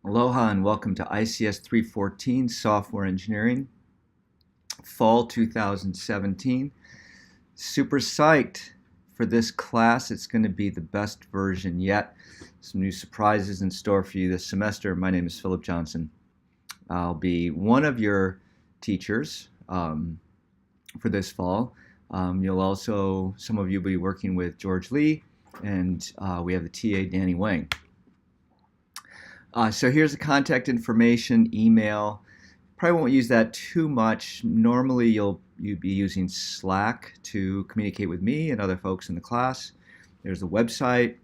Aloha and welcome to ICS 314 Software Engineering, Fall 2017. Super psyched for this class. It's going to be the best version yet. Some new surprises in store for you this semester. My name is Philip Johnson. I'll be one of your teachers for this fall. Some of you will be working with George Lee, and we have the TA Danny Wang. So here's the contact information, email. Probably won't use that too much. Normally you'd be using Slack to communicate with me and other folks in the class. There's the website.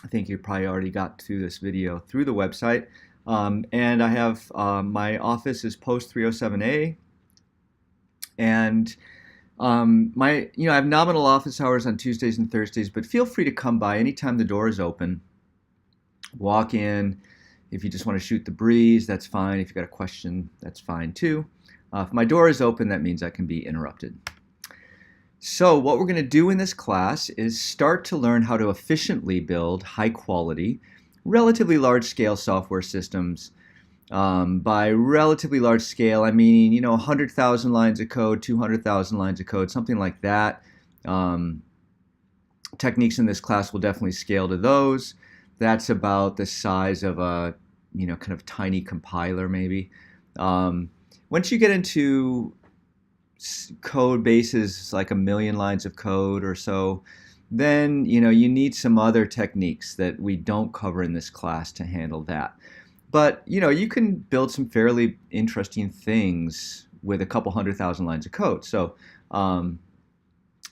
I think you probably already got through this video through the website. And I have my office is post 307A. And I have nominal office hours on Tuesdays and Thursdays, but feel free to come by anytime the door is open. Walk in. If you just want to shoot the breeze, that's fine. If you've got a question, that's fine too. If my door is open, that means I can be interrupted. So what we're going to do in this class is start to learn how to efficiently build high quality, relatively large scale software systems. By relatively large scale, I mean, 100,000 lines of code, 200,000 lines of code, something like that. Techniques in this class will definitely scale to those. That's about the size of a, kind of tiny compiler maybe. Once you get into code bases like 1,000,000 lines of code or so, then you need some other techniques that we don't cover in this class to handle that. But you can build some fairly interesting things with a couple 100,000 lines of code.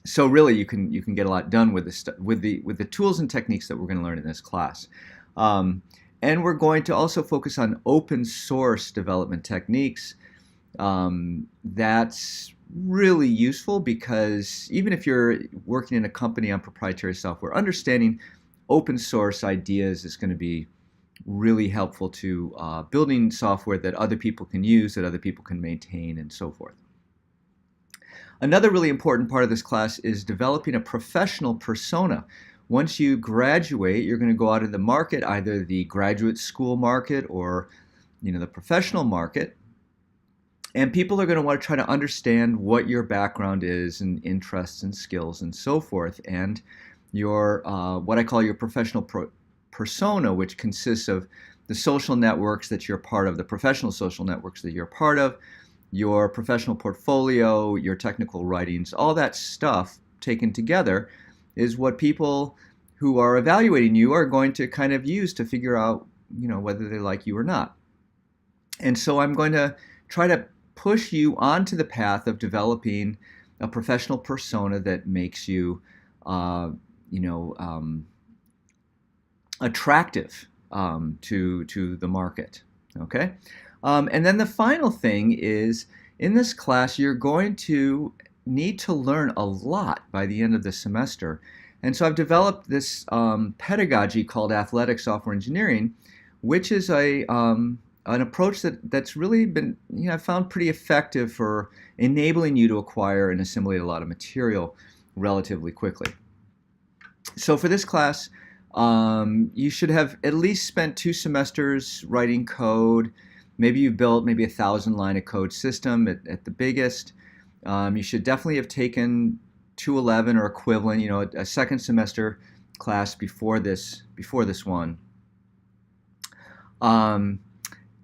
So really, you can get a lot done with the tools and techniques that we're going to learn in this class, and we're going to also focus on open source development techniques. That's really useful because even if you're working in a company on proprietary software, understanding open source ideas is going to be really helpful to building software that other people can use, that other people can maintain, and so forth. Another really important part of this class is developing a professional persona. Once you graduate, you're going to go out in the market, either the graduate school market or the professional market, and people are going to want to try to understand what your background is and interests and skills and so forth, and your what I call your professional persona, which consists of the social networks that you're part of, the professional social networks that you're part of, your professional portfolio, your technical writings, all that stuff taken together is what people who are evaluating you are going to kind of use to figure out, whether they like you or not. And so I'm going to try to push you onto the path of developing a professional persona that makes you, attractive to the market. Okay. And then the final thing is, in this class, you're going to need to learn a lot by the end of the semester. And so I've developed this pedagogy called athletic software engineering, which is an approach that's really been, I've found pretty effective for enabling you to acquire and assimilate a lot of material relatively quickly. So for this class, you should have at least spent 2 semesters writing code. Maybe you've built maybe 1,000 line of code system at the biggest. You should definitely have taken 211 or equivalent, a second semester class before this one. And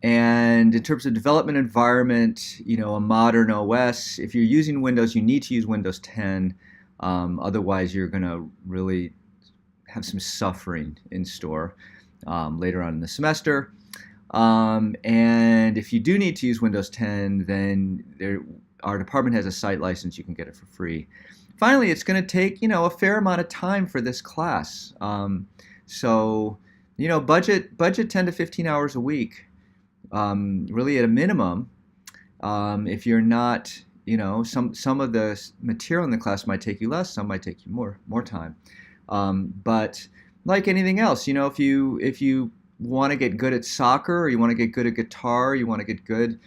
in terms of development environment, a modern OS, if you're using Windows, you need to use Windows 10. Otherwise, you're going to really have some suffering in store later on in the semester. And if you do need to use Windows 10, then our department has a site license. You can get it for free. Finally, it's going to take a fair amount of time for this class. So budget 10 to 15 hours a week, really at a minimum. If you're not, some of the material in the class might take you less, some might take you more time. But like anything else, if you want to get good at soccer, or you want to get good at guitar, you want to get good,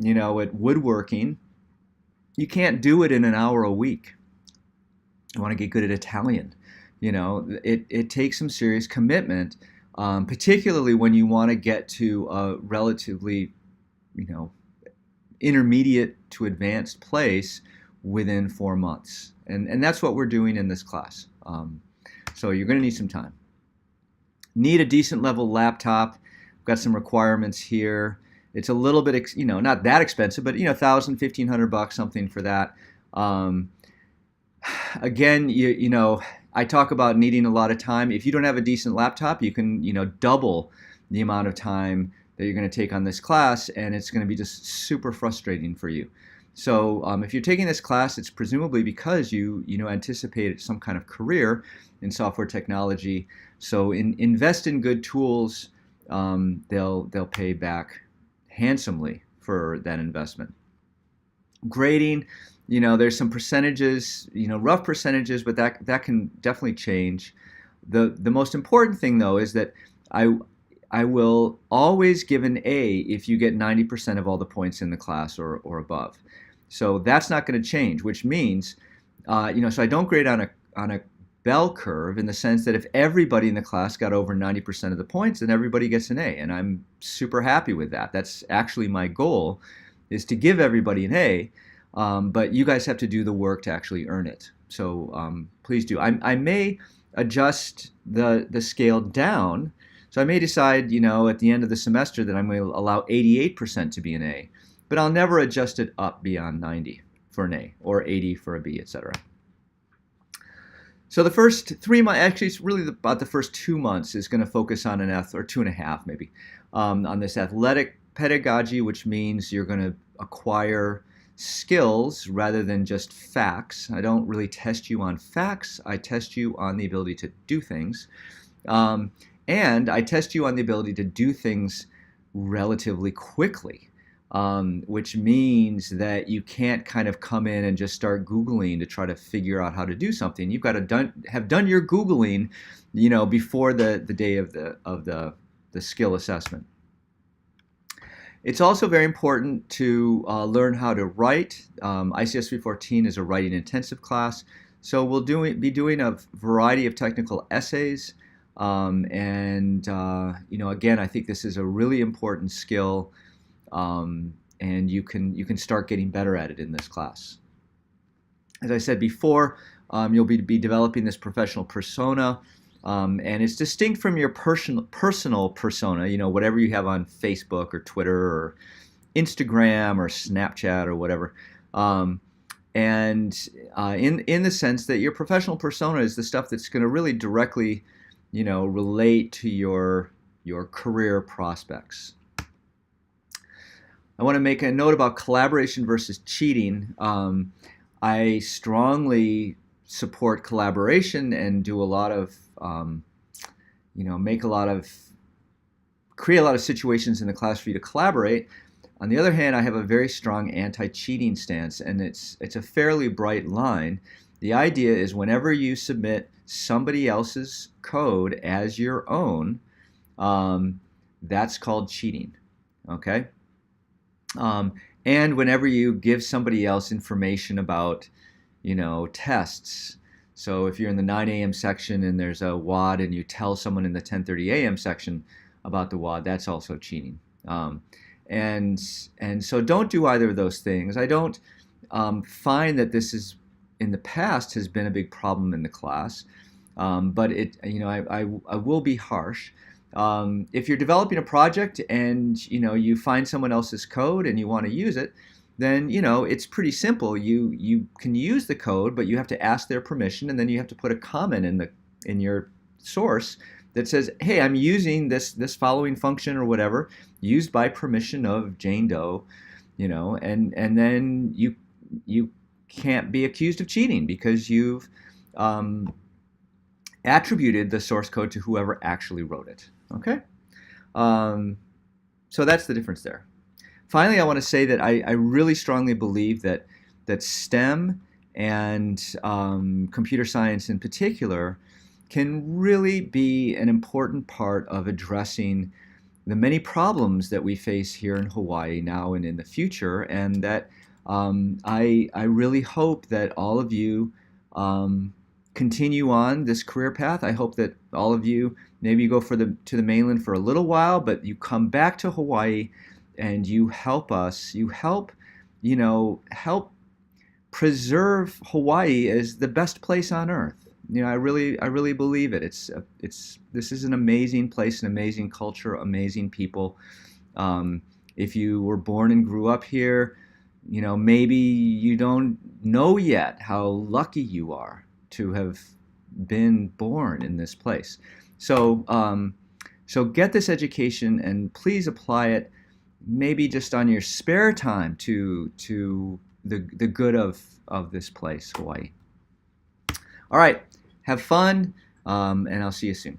at woodworking, you can't do it in an hour a week. You want to get good at Italian, it takes some serious commitment particularly when you want to get to a relatively, you know, intermediate to advanced place within 4 months. And that's what we're doing in this class. So you're going to need some time. Need a decent level laptop. I've got some requirements here. It's a little bit, not that expensive, but $1,000, $1,500, something for that. Again, I talk about needing a lot of time. If you don't have a decent laptop, you can, double the amount of time that you're going to take on this class, and it's going to be just super frustrating for you. So if you're taking this class, it's presumably because you anticipate some kind of career in software technology. So invest in good tools. They'll pay back handsomely for that investment. Grading, there's some percentages, rough percentages, but that can definitely change. The most important thing though is that I will always give an A if you get 90% of all the points in the class or above. So that's not going to change, which means, so I don't grade on a bell curve in the sense that if everybody in the class got over 90% of the points, then everybody gets an A, and I'm super happy with that. That's actually my goal, is to give everybody an A, but you guys have to do the work to actually earn it. So please do. I may adjust the scale down. So I may decide, at the end of the semester that I'm going to allow 88% to be an A, but I'll never adjust it up beyond 90 for an A or 80 for a B, etc. So the first 3 months, actually it's really about the first 2 months is going to focus on or 2.5 maybe, on this athletic pedagogy, which means you're going to acquire skills rather than just facts. I don't really test you on facts. I test you on the ability to do things. And I test you on the ability to do things relatively quickly, which means that you can't kind of come in and just start Googling to try to figure out how to do something. You've got to have done your Googling, before the day of the skill assessment. It's also very important to learn how to write. ICS 314 is a writing intensive class, so we'll be doing a variety of technical essays. Again, I think this is a really important skill, and you can start getting better at it in this class. As I said before, you'll be developing this professional persona, and it's distinct from your personal persona, whatever you have on Facebook or Twitter or Instagram or Snapchat or whatever. In the sense that your professional persona is the stuff that's going to really directly relate to your career prospects. I want to make a note about collaboration versus cheating. I strongly support collaboration and do a lot of, create a lot of situations in the class for you to collaborate. On the other hand, I have a very strong anti-cheating stance, and it's a fairly bright line. The idea is whenever you submit somebody else's code as your own, that's called cheating, okay? And whenever you give somebody else information about, tests, so if you're in the 9 a.m. section and there's a WOD and you tell someone in the 10:30 a.m. section about the WOD, that's also cheating. And so don't do either of those things. I don't find that this is, in the past, has been a big problem in the class, but I will be harsh. If you're developing a project and you find someone else's code and you want to use it, then it's pretty simple. You can use the code, but you have to ask their permission, and then you have to put a comment in your source that says, hey, I'm using this following function or whatever, used by permission of Jane Doe, and then you can't be accused of cheating because you've attributed the source code to whoever actually wrote it. Okay, so that's the difference there. Finally, I want to say that I really strongly believe that STEM and computer science in particular can really be an important part of addressing the many problems that we face here in Hawaii now and in the future, and that I really hope that all of you continue on this career path. I hope that all of you maybe you go to the mainland for a little while, but you come back to Hawaii and you help us. You help, help preserve Hawaii as the best place on earth. I really believe it. This is an amazing place, an amazing culture, amazing people. Um, if you were born and grew up here, maybe you don't know yet how lucky you are to have been born in this place. So get this education and please apply it, maybe just on your spare time to the good of this place, Hawaii. All right, have fun, and I'll see you soon.